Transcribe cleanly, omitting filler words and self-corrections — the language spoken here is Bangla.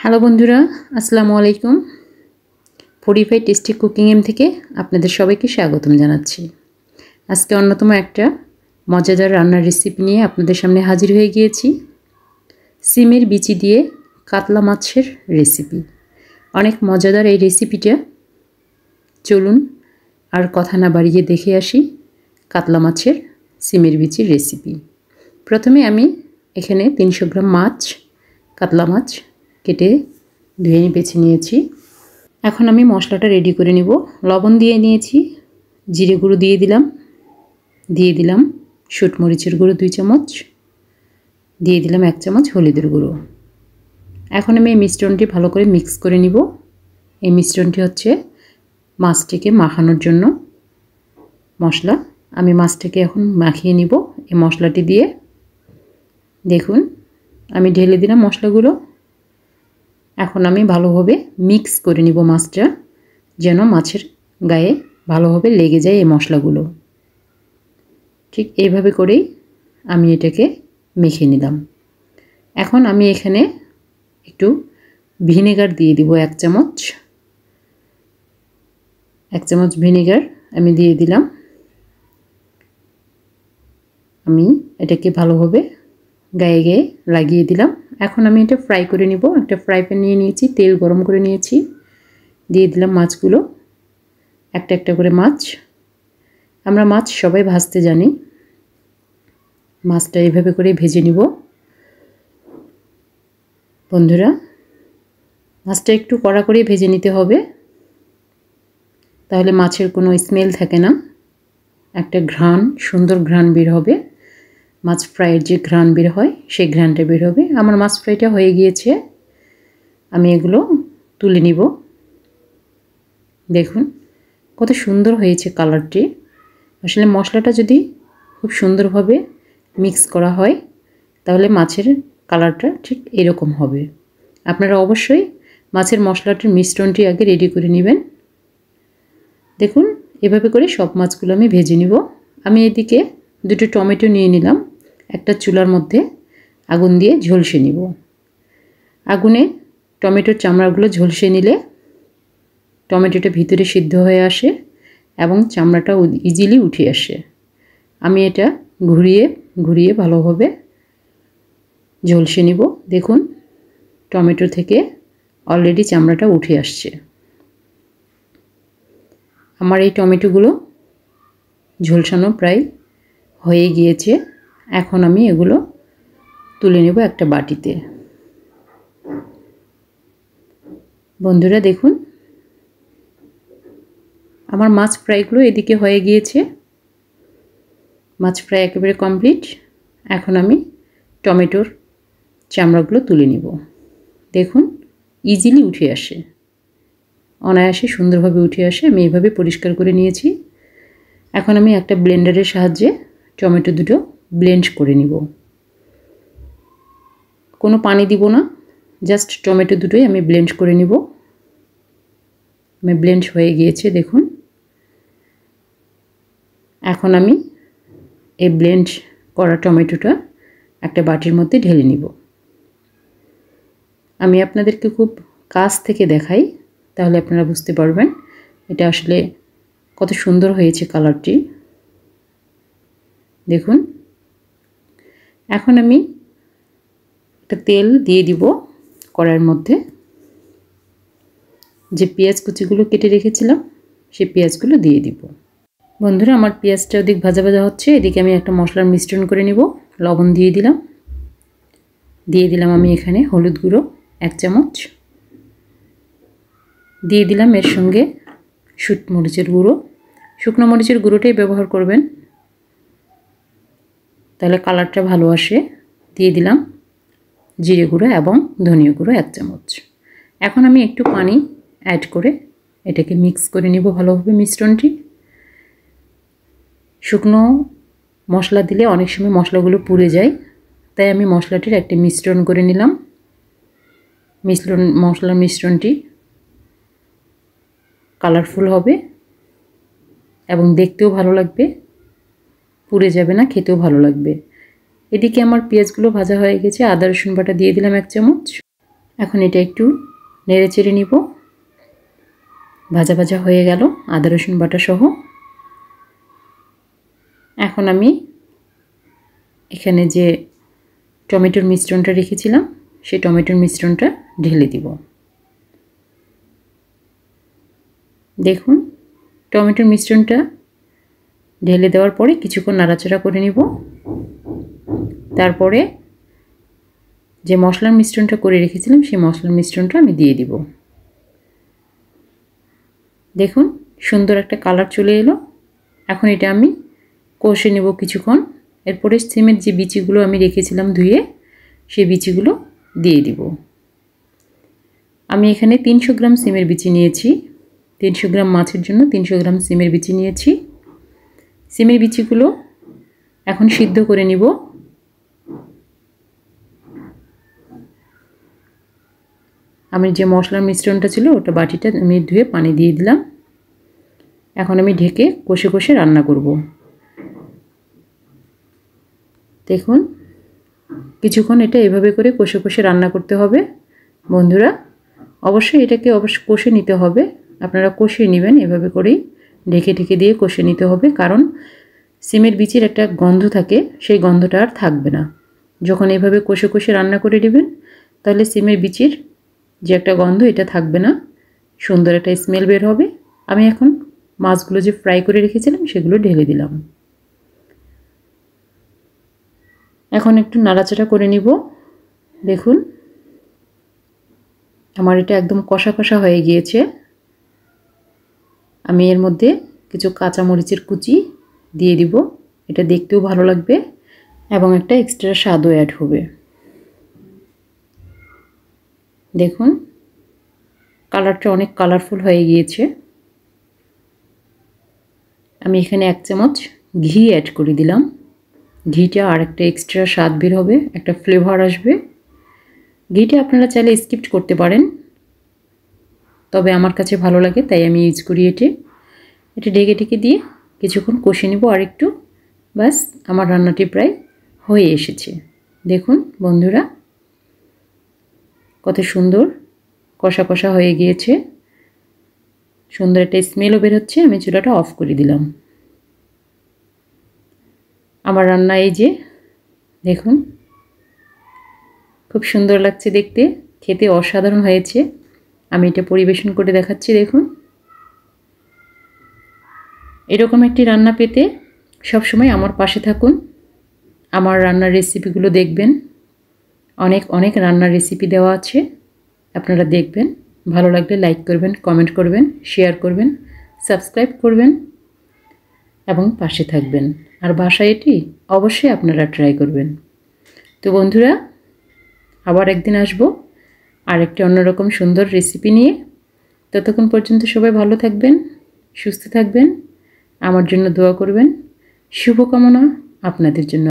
হ্যালো বন্ধুরা, আসসালামু আলাইকুম। ফোর্টিফাই টেস্টি কুকিং এম থেকে আপনাদের সবাইকে স্বাগতম জানাচ্ছি। আজকে অন্যতম একটা মজাদার রান্নার রেসিপি নিয়ে আপনাদের সামনে হাজির হয়ে গিয়েছি। সিমের বিচি দিয়ে কাতলা মাছের রেসিপি। অনেক মজাদার এই রেসিপিটা। চলুন আর কথা না বাড়িয়ে দেখে আসি কাতলা মাছের সিমের বিচির রেসিপি। প্রথমে আমি এখানে 300 গ্রাম মাছ, কাতলা মাছ কেটে ধুয়ে বেছে নিয়েছি। এখন আমি মশলাটা রেডি করে নিব। লবণ দিয়ে নিয়েছি, জিরে গুঁড়ো দিয়ে দিলাম শুট মরিচের গুঁড়ো 2 চামচ, দিয়ে দিলাম 1 চামচ হলুদের গুঁড়ো। এখন আমি এই মিশ্রণটি ভালো করে মিক্স করে নিব। এই মিশ্রণটি হচ্ছে মাছটিকে মাখানোর জন্য মশলা। আমি মাছটাকে এখন মাখিয়ে নিব এই মশলাটি দিয়ে। দেখুন আমি ঢেলে দিলাম মশলাগুলো। এখন আমি ভালোভাবে মিক্স করে নিব মাছটা, যেন মাছের গায়ে ভালোভাবে লেগে যায় এই মশলাগুলো। ঠিক এইভাবে করেই আমি এটাকে মেখে নিলাম। এখন আমি এখানে একটু ভিনেগার দিয়ে দিব 1 চামচ। 1 চামচ ভিনেগার আমি দিয়ে দিলাম। আমি এটাকে ভালোভাবে গায়ে গায়ে লাগিয়ে দিলাম। এখন আমি এটা ফ্রাই করে নিব। একটা ফ্রাই প্যান নিয়ে নিয়েছি, তেল গরম করে নিয়েছি, দিয়ে দিলাম মাছগুলো। একটা একটা করে মাছ। আমরা মাছ সবাই ভাজতে জানি। মাছটা এইভাবে করে ভেজে নিব। বন্ধুরা, মাছটা একটু কড়া করে ভেজে নিতে হবে, তাহলে মাছের কোনো স্মেল থাকে না। একটা ঘ্রাণ, সুন্দর ঘ্রাণ বের হবে। মাছ ফ্রাইয়ের যে ঘ্রাণ বের হয় সেই ঘ্রাণটা বের হবে। আমার মাছ ফ্রাইটা হয়ে গিয়েছে, আমি এগুলো তুলে নিব। দেখুন কত সুন্দর হয়েছে কালারটি। আসলে মশলাটা যদি খুব সুন্দরভাবে মিক্স করা হয় তাহলে মাছের কালারটা ঠিক এরকম হবে। আপনারা অবশ্যই মাছের মশলাটির মিশ্রণটি আগে রেডি করে নেবেন। দেখুন এভাবে করে সব মাছগুলো আমি ভেজে নিব। আমি এদিকে 2টো টমেটো নিয়ে নিলাম। একটা চুলার মধ্যে আগুন দিয়ে ঝলসে নিব। আগুনে টমেটোর চামড়াগুলো ঝলসে নিলে টমেটোটা ভিতরে সিদ্ধ হয়ে আসে এবং চামড়াটা ইজিলি উঠে আসে। আমি এটা ঘুরিয়ে ঘুরিয়ে ভালোভাবে ঝলসে নিব। দেখুন টমেটো থেকে অলরেডি চামড়াটা উঠে আসছে। আমার এই টমেটোগুলো ঝলসানো প্রায় হয়ে গিয়েছে। এখন আমি এগুলো তুলে নেব একটা বাটিতে। বন্ধুরা দেখুন আমার মাছ ফ্রাইগুলো এদিকে হয়ে গিয়েছে। মাছ ফ্রাই একেবারে কমপ্লিট। এখন আমি টমেটোর চামড়াগুলো তুলে নেব। দেখুন ইজিলি উঠে আসে, অনায়াসে সুন্দরভাবে উঠে আসে। আমি এইভাবে পরিষ্কার করে নিয়েছি। এখন আমি একটা ব্লেন্ডারের সাহায্যে টমেটো দুটো ব্লেন্ড করে নিব। কোনো পানি দিব না, জাস্ট টমেটো দুটোই আমি ব্লেন্ড করে নিব। আমি ব্লেন্ড হয়ে গিয়েছে দেখুন। এখন আমি এই ব্লেন্ড করা টমেটোটা একটা বাটির মধ্যে ঢেলে নিব। আমি আপনাদেরকে খুব কাছ থেকে দেখাই, তাহলে আপনারা বুঝতে পারবেন এটা আসলে কত সুন্দর হয়েছে কালারটি। দেখুন এখন আমি একটা তেল দিয়ে দিব কড়াইয়ের মধ্যে। যে পেঁয়াজ কুচিগুলো কেটে রেখেছিলাম সেই পেঁয়াজগুলো দিয়ে দিব। বন্ধুরা আমার পেঁয়াজটা ওদিক ভাজা ভাজা হচ্ছে, এদিকে আমি একটা মশলার মিশ্রণ করে নিব। লবণ দিয়ে দিলাম আমি এখানে হলুদ গুঁড়ো 1 চামচ, দিয়ে দিলাম এর সঙ্গে শুট মরিচের গুঁড়ো। শুকনো মরিচের গুঁড়োটাই ব্যবহার করবেন, তাহলে কালারটা ভালো আসে। দিয়ে দিলাম জিরে গুঁড়ো এবং ধনিয়া গুঁড়ো 1 চামচ। এখন আমি একটু পানি অ্যাড করে এটাকে মিক্স করে নিব ভালোভাবে মিশ্রণটি। শুকনো মশলা দিলে অনেক সময় মশলাগুলো পুড়ে যায়, তাই আমি মশলাটির একটা মিশ্রণ করে নিলাম। মশলার মিশ্রণটি কালারফুল হবে এবং দেখতেও ভালো লাগবে, পুড়ে যাবে না, খেতেও ভালো লাগবে। এদিকে আমার পেঁয়াজগুলো ভাজা হয়ে গেছে। আদা রসুন বাটা দিয়ে দিলাম 1 চামচ। এখন এটা একটু নেড়ে চেড়ে নিব। ভাজা ভাজা হয়ে গেল আদা রসুন বাটা সহ। এখন আমি এখানে যে টমেটোর মিশ্রণটা রেখেছিলাম সেই টমেটোর মিশ্রণটা ঢেলে দিব। দেখুন টমেটোর মিশ্রণটা ঢেলে দেওয়ার পরে কিছুক্ষণ নাড়াচাড়া করে নিব। তারপরে যে মশলার মিশ্রণটা করে রেখেছিলাম সেই মশলার মিশ্রণটা আমি দিয়ে দিব। দেখুন সুন্দর একটা কালার চলে এলো। এখন এটা আমি কষে নেব কিছুক্ষণ। এরপরে সিমের যে বিচিগুলো আমি রেখেছিলাম ধুয়ে সেই বিচিগুলো দিয়ে দিব। আমি এখানে 300 গ্রাম সিমের বিচি নিয়েছি। 300 গ্রাম মাছের জন্য 300 গ্রাম সিমের বিচি নিয়েছি। সিমের বিচিগুলো এখন সিদ্ধ করে নিব। আমি যে মশলার মিশ্রণটা ছিল ওটা বাটিটা আমি ধুয়ে পানি দিয়ে দিলাম। এখন আমি ঢেকে কষে কষে রান্না করব। দেখুন কিছুক্ষণ এটা এভাবে করে কষে কষে রান্না করতে হবে বন্ধুরা। অবশ্যই এটাকে কষে নিতে হবে। আপনারা কষিয়ে নেবেন এভাবে করেই ঢেকে ঢেকে দিয়ে কষে নিতে হবে, কারণ সিমের বিচির একটা গন্ধ থাকে, সেই গন্ধটা আর থাকবে না। যখন এভাবে কষে কষে রান্না করে নেবেন তাহলে সিমের বিচির যে একটা গন্ধ এটা থাকবে না, সুন্দর একটা স্মেল বের হবে। আমি এখন মাছগুলো যে ফ্রাই করে রেখেছিলাম সেগুলো ঢেলে দিলাম। এখন একটু নাড়াচাড়া করে নিব। দেখুন আমার এটা একদম কষা কষা হয়ে গিয়েছে। আমি এর মধ্যে কিছু কাঁচা মরিচের কুচি দিয়ে দিব। এটা দেখতেও ভালো লাগবে এবং একটা এক্সট্রা স্বাদও অ্যাড হবে। দেখুন কালারটা অনেক কালারফুল হয়ে গিয়েছে। আমি এখানে 1 চামচ ঘি অ্যাড করে দিলাম। ঘিটা আর একটা এক্সট্রা স্বাদ বের হবে, একটা ফ্লেভার আসবে। ঘিটা আপনারা চাইলে স্কিপ করতে পারেন, তবে আমার কাছে ভালো লাগে তাই আমি ইউজ করি এটা ঢেকে ঢেকে দিয়ে কিছুক্ষণ কষে নিব আর একটু। বাস আমার রান্নাটি প্রায় হয়ে এসেছে। দেখুন বন্ধুরা কত সুন্দর কষা কষা হয়ে গিয়েছে, সুন্দর একটা স্মেলও বের হচ্ছে। আমি চুলাটা অফ করে দিলাম। আমার রান্না এই যে দেখুন খুব সুন্দর লাগছে দেখতে, খেতে অসাধারণ হয়েছে। আমি এটা পরিবেশন করে দেখাচ্ছি। দেখুন এরকম একটি রান্না পেতে সবসময় আমার পাশে থাকুন। আমার রান্নার রেসিপিগুলো দেখবেন, অনেক অনেক রান্নার রেসিপি দেওয়া আছে, আপনারা দেখবেন। ভালো লাগলে লাইক করবেন, কমেন্ট করবেন, শেয়ার করবেন, সাবস্ক্রাইব করবেন এবং পাশে থাকবেন। আর বাসায় এটি অবশ্যই আপনারা ট্রাই করবেন। তো বন্ধুরা আবার একদিন আসবো আর একটি অন্যরকম সুন্দর রেসিপি নিয়ে। ততক্ষণ পর্যন্ত সবাই ভালো থাকবেন, সুস্থ থাকবেন, আমার জন্য দোয়া করবেন। শুভকামনা আপনাদের জন্য।